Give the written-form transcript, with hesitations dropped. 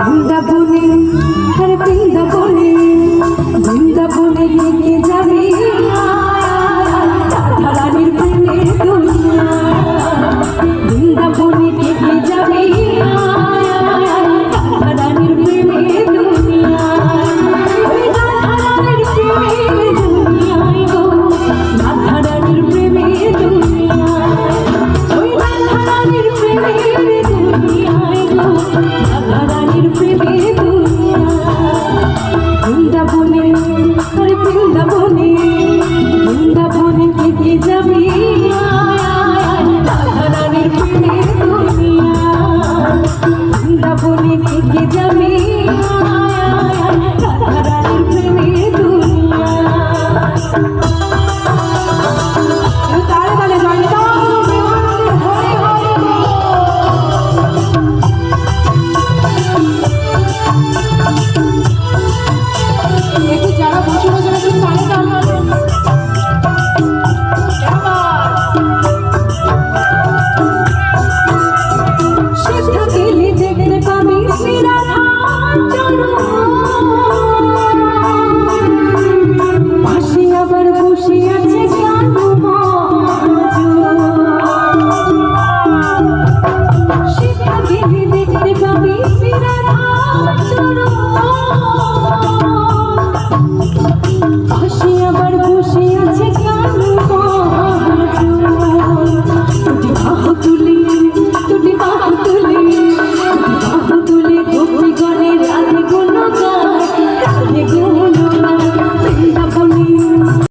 বৃন্দাবনে আরে বৃন্দাবনে বৃন্দাবনে কে যাবে রাধা রানীর প্রেমের দুনিয়া বৃন্দাবনে কে যাবে রাধা রানীর প্রেমের দুনিয়া রাধা রানীর প্রেমের দুনিয়ায় গো রাধা রানীর প্রেমের দুনিয়া ওই রাধা রানীর প্রেমের দুনিয়ায় গো রাধা রানীর প্রেমের দুনিয়া বৃন্দাবনে আরে বৃন্দাবনে বৃন্দাবনে কে যাবে রাধা রানীর প্রেমের দুনিয়া বৃন্দাবনে কে যাবে রাধা রানীর প্রেমের দুনিয়া তালে তালে জয় হরে হরে